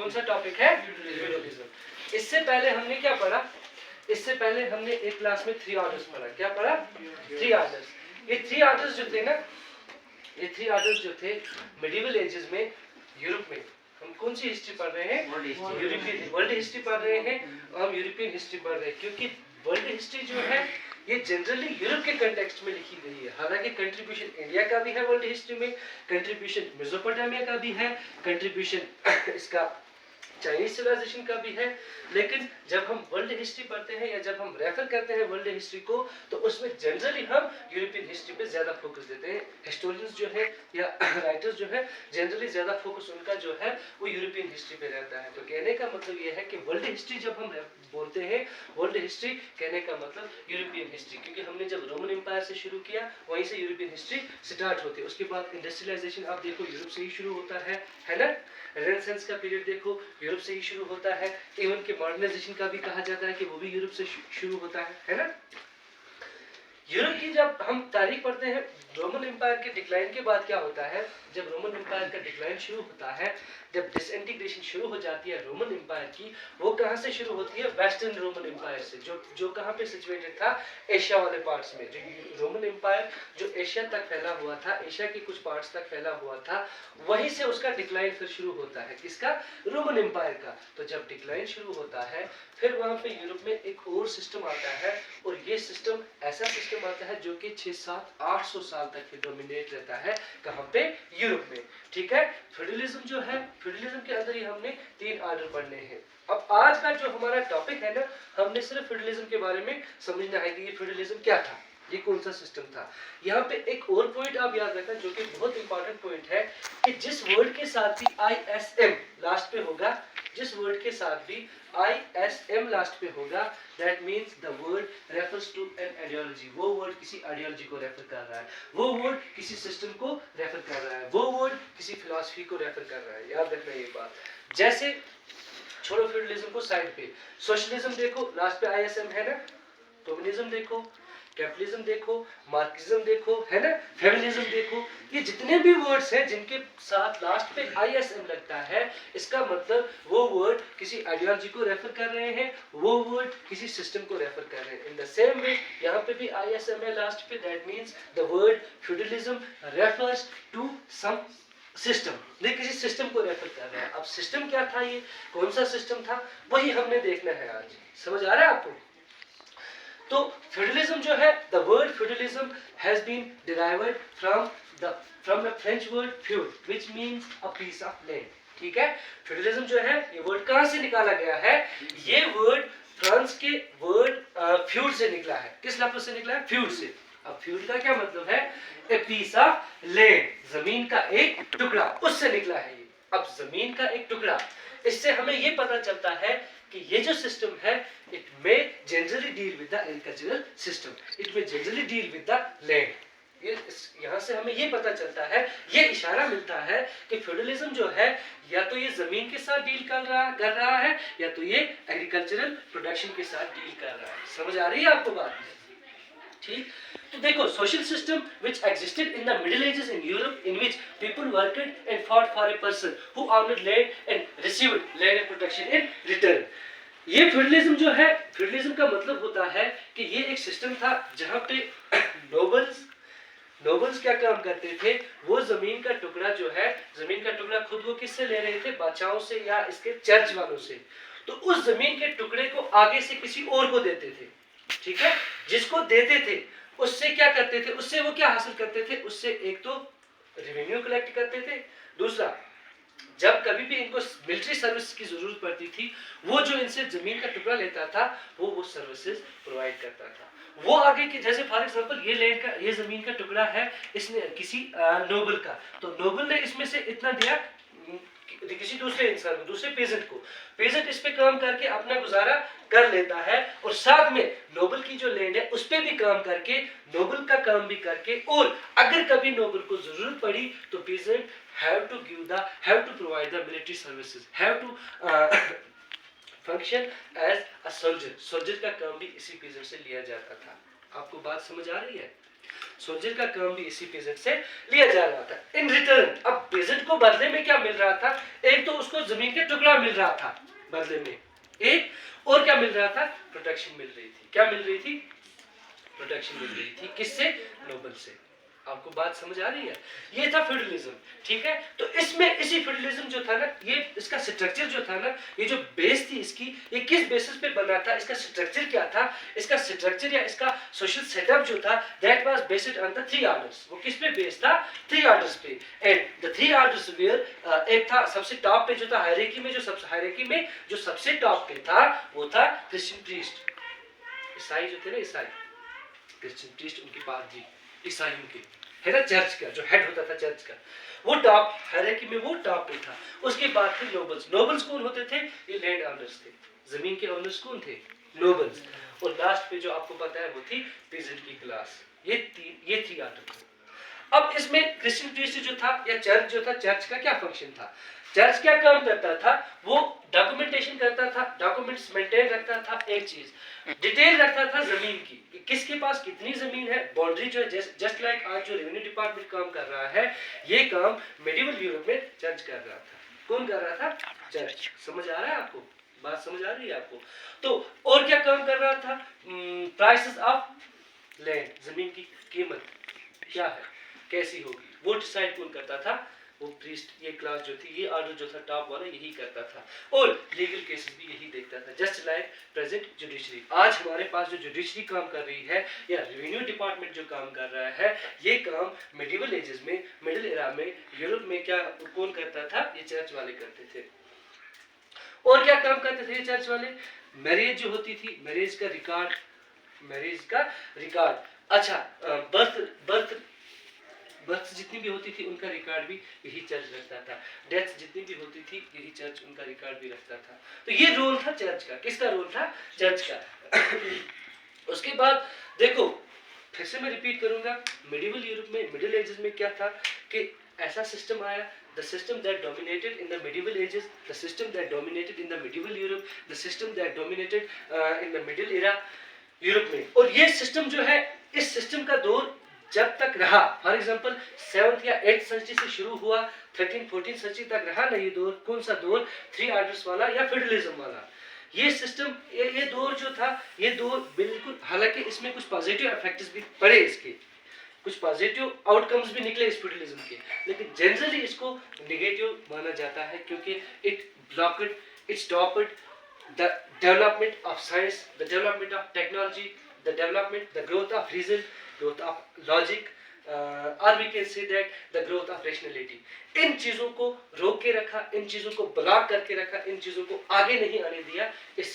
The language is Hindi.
कौन सा टॉपिक है? फ्यूडलिज्म। इससे पहले हमने क्या पढ़ा? इससे पहले हमने एक क्लास में 3 ऑर्डर्स पढ़ा। क्या पढ़ा? 3 ऑर्डर्स। ये 3 ऑर्डर्स जो थे ना, ये 3 ऑर्डर्स जो थे मिडिवल एजेस में यूरोप में, हम कौन सी हिस्ट्री पढ़ रहे हैं? यूरोपियन वर्ल्ड हिस्ट्री पढ़ रहे हैं। हम यूरोपियन हिस्ट्री पढ़ रहे हैं क्योंकि वर्ल्ड हिस्ट्री जो है ये जनरली यूरोप के कंटेक्स्ट में लिखी गई है। हालांकि कंट्रीब्यूशन इंडिया का भी है वर्ल्ड हिस्ट्री में, कंट्रीब्यूशन मेसोपोटामिया का भी है, कंट्रीब्यूशन इसका चाइनीज सिविलाइजेशन का भी है। लेकिन जब हम वर्ल्ड हिस्ट्री पढ़ते हैं या जब हम रेफर करते हैं वर्ल्ड हिस्ट्री को, तो उसमें जनरली हम यूरोपियन हिस्ट्री पे ज्यादा फोकस देते हैं। हिस्टोरियंस जो है या राइटर्स जो है जनरली ज्यादा फोकस उनका जो है वो यूरोपियन हिस्ट्री पे रहता है। तो कहने का मतलब ये है कि वर्ल्ड हिस्ट्री जब हम बोलते हैं, वर्ल्ड हिस्ट्री कहने का मतलब यूरोपियन हिस्ट्री, क्योंकि हमने जब रोमन एम्पायर से शुरू किया वहीं से यूरोपियन हिस्ट्री स्टार्ट होती है। उसके बाद इंडस्ट्रियलाइजेशन आप देखो यूरोप से ही शुरू होता है ना। रेनेसांस का पीरियड देखो यूरोप से ही शुरू होता है। इवन के मॉडर्नाइजेशन का भी कहा जाता है कि वो भी यूरोप से शुरू होता है ना। यूरोप की जब हम तारीख पढ़ते हैं, रोमन एम्पायर के डिक्लाइन के बाद क्या होता है? जब रोमन एम्पायर का डिक्लाइन शुरू होता है, जब डिसइंटीग्रेशन शुरू हो जाती है रोमन एम्पायर की, वो कहाँ से शुरू होती है? वेस्टर्न रोमन एम्पायर से, जो कहाँ पे सिचुएटेड था? एशिया वाले पार्ट्स में। जो रोमन एम्पायर जो एशिया तक फैला हुआ था, एशिया के कुछ पार्ट्स तक फैला हुआ था, वहीं से उसका डिक्लाइन फिर शुरू होता है। किसका? रोमन एम्पायर का। तो जब डिक्लाइन शुरू होता है फिर वहां पे यूरोप में एक और सिस्टम आता है, और ये सिस्टम ऐसा सिस्टम आता है जो कि 600-800 साल तक डोमिनेट रहता है। कहाँ पे? यूरोप में। ठीक है। फ्यूडलिज्म जो है, फ्यूडलिज्म के अंदर ही हमने 3 ऑर्डर पढ़ने हैं। अब आज का जो हमारा टॉपिक है ना, हमने सिर्फ फ्यूडलिज्म के बारे में समझना है कि ये फ्यूडलिज्म क्या था, ये कौन सा सिस्टम था। यहाँ पे एक और पॉइंट आप याद रखना जो कि बहुत इंपॉर्टेंट पॉइंट है, कि जिस वर्ड के साथ भी ISM लास्ट पे होगा, जिस वर्ड के साथ भी ISM लास्ट पे होगा, that means the word refers to an ideology. वो वर्ड किसी आइडियोलॉजी को रेफर कर रहा है, वो वर्ड किसी सिस्टम को रेफर कर रहा है, वो वर्ड किसी फिलॉसफी को रेफर कर रहा है। याद रखना ये बात। जैसे छोड़ो फ्यूडलिज्म को साइड पे, सोशलिज्म देखो लास्ट पे ISM है ना, कम्युनिज्म देखो, कैपिटलिज्म देखो, मार्क्सिज्म देखो, है ना, फेमिनिज्म देखो, ये जितने भी वर्ड्स हैं जिनके साथ लास्ट पे ISM लगता है, इसका मतलब वो वर्ड किसी आइडियोलॉजी को रेफर कर रहे हैं, वो वर्ड किसी सिस्टम को रेफर कर रहे हैं। इन द सेम वे यहाँ पे भी ISM है लास्ट पे, that means the word feudalism refers to some system, ये किसी सिस्टम को रेफर कर रहा है। अब सिस्टम क्या था, ये कौन सा सिस्टम था, वही हमने देखना है आज। समझ आ रहा है आपको? तो फ्यूडलिज्म जो है, the word feudalism has been derived from the French word feud which means a piece of land. ठीक है। फ्यूडलिज्म जो है ये वर्ड कहां से निकाला गया है? ये वर्ड फ्रांस के वर्ड फ्यूड से निकला है। किस लफ्ज से निकला है? फ्यूड से। अब फ्यूड का क्या मतलब है? ए पीस ऑफ लैंड, जमीन का एक टुकड़ा, उससे निकला है ये। अब जमीन का एक टुकड़ा, इससे हमें ये पता चलता है कि ये जो सिस्टम है, it may generally deal with the agricultural system, it may generally deal with the land. यहाँ से हमें ये पता चलता है, ये इशारा मिलता है कि फ्यूडलिज्म जो है या तो ये जमीन के साथ डील कर रहा है या तो ये एग्रीकल्चरल प्रोडक्शन के साथ डील कर रहा है। समझ आ रही है आपको बात? ठीक। तो देखो, social system which existed in the Middle Ages in Europe in which people worked and fought for a person who owned land and received land and protection in return। ये फ्यूडलिज्म जो है, फ्यूडलिज्म का मतलब होता है कि ये एक सिस्टम था जहां पे नोबल्स क्या काम करते थे, वो जमीन का टुकड़ा जो है, जमीन का टुकड़ा खुद वो किससे ले रहे थे? बादशाहों से या इसके चर्च वालों से। तो उस जमीन के टुकड़े को आगे से किसी और को देते थे। ठीक है। जिसको देते थे उससे क्या करते थे? उससे वो क्या हासिल करते थे? उससे एक तो रेवेन्यू कलेक्ट करते थे, दूसरा जब कभी भी इनको मिलिट्री सर्विस की जरूरत पड़ती थी, वो जो इनसे जमीन का टुकड़ा लेता था वो सर्विसेज प्रोवाइड करता था। वो आगे की, जैसे फॉर एग्जांपल ये लैंड का, ये जमीन का टुकड़ा है, इसने किसी नोबल का, तो नोबल ने इसमें से इतना दिया किसी दूसरे इंसान को, दूसरे पेजेंट को। पेजेंट इस पे काम करके अपना गुजारा कर लेता है, और साथ में नोबल की जो लैंड है उस पे भी काम करके, नोबल का काम भी करके, और अगर कभी नोबल को जरूरत पड़ी तो pageant have to provide the military services, have to function as a soldier। Soldier का काम भी इसी पेजेंट से लिया जाता था। आपको बात समझ आ रही है? सोल्जर का काम भी इसी पेजेंट से लिया जा रहा था इन रिटर्न। अब पेजेंट को बदले में क्या मिल रहा था? एक एक तो उसको जमीन के टुकड़ा मिल रहा था बदले में, एक और क्या मिल रहा था, प्रोटेक्शन मिल रही थी। क्या मिल रही थी, प्रोटेक्शन मिल रही थी। किससे, नोबल से। आपको बात समझ आ रही है? ये था फ्यूडलिज्म, ठीक है। तो इसमें इसी फ्यूडलिज्म जो था ना, ये इसका स्ट्रक्चर जो था ना, ये जो बेस थी इसकी, ये किस बेसिस पे बना था, इसका स्ट्रक्चर क्या था, इसका स्ट्रक्चर या इसका सोशल सेटअप जो था, that was based on the three orders. वो किस पे बेस्ड था, थ्री ऑर्डर्स पे। And the three orders were, एक था सबसे टॉप पे जो था हायरार्की में, जो सबसे टॉप पे था वो था क्रिश्चियन प्रीस्ट, ईसाई जो थे ना, ईसाई क्रिश्चियन प्रीस्ट, उनके पादरी, ईसाइयों के, है ना, चर्च का जो हेड होता था चर्च का, वो टॉप हायरार्की में वो टॉप पे था। उसके बाद थे नोबल्स। नोबल्स कौन होते थे, ये लैंड ओनर्स थे, जमीन के ओनर्स कौन थे, नोबल्स। और लास्ट पे जो आपको पता है वो थी पीजेंट की क्लास। ये थ्री आर्टिकल। अब इसमें क्रिश्चियन प्रीस्ट जो था या चर्च जो था, चर्च का क्या फंक्शन था, चर्च क्या काम करता था, वो डॉक्यूमेंटेशन करता था, डॉक्यूमेंट्स मेंटेन रखता था, एक चीज डिटेल रखता था जमीन की, किसके पास कितनी जमीन है, बाउंड्री जो है, जस्ट लाइक आज जो रेवेन्यू डिपार्टमेंट काम कर रहा है, ये काम मेडिवल यूरोप में चर्च कर रहा था। कौन कर रहा था, चर्च। समझ आ रहा है आपको, बात समझ आ रही है आपको? तो और क्या काम कर रहा था, प्राइसेस ऑफ लैंड, जमीन की कीमत क्या है, कैसी होगी, वो डिसाइड कौन करता था, वो प्रीस्ट, ये क्लास जो थी, ये ऑर्डर जो था टॉप वाला, यही करता था। और लीगल केसेस भी यही देखता था, जस्ट लाइक प्रेजेंट जुडिशरी। आज हमारे पास जो जुडिशरी काम कर रही है या रेवेन्यू डिपार्टमेंट जो काम कर रहा है, ये काम मिडिवल एजेस में, मिडिल एरा में, यूरोप में क्या कौन करता था, ये चर्च वाले करते थे। और क्या काम करते थे ये चर्च वाले, मैरिज जो होती थी, मैरिज का रिकॉर्ड, अच्छा, बर्थ जितनी भी होती थी उनका रिकॉर्ड भी यही चर्च रखता था, डेथ जितनी भी होती थी यही चर्च उनका रिकॉर्ड भी रखता था। तो ये रोल था चर्च का। किसका रोल था, चर्च का। उसके बाद देखो, फिर से मैं रिपीट करूंगा, मिडिवल यूरोप में, मिडिल एजेस में क्या था कि ऐसा सिस्टम आया, the system that dominated in the medieval ages, the system that dominated in the medieval Europe, the system that dominated in the middle era Europe में। और ये सिस्टम जो है, इस सिस्टम का दौर जब तक रहा, फॉर एग्जांपल 7th या 8th सेंचुरी से शुरू हुआ, 13-14 सेंचुरी तक रहा ना ये दौर, कौन सा दौर, थ्री ऑर्डर्स वाला या फेडरलिज्म वाला। ये सिस्टम, ये दौर जो था, ये दौर बिल्कुल, हालांकि इसमें कुछ पॉजिटिव इफेक्ट्स भी पड़े, इसके कुछ पॉजिटिव आउटकम्स भी निकले इस फेडरलिज्म के, लेकिन जनरली इसको नेगेटिव माना जाता है, क्योंकि it blocked, it stopped the development of science, the development of technology, the development, the growth of reason, growth of logic, or we can say that the growth of rationality. इन चीजों को रोक के रखा, इन चीजों को ब्लॉक करके रखा, इन चीजों को आगे नहीं आने दिया इस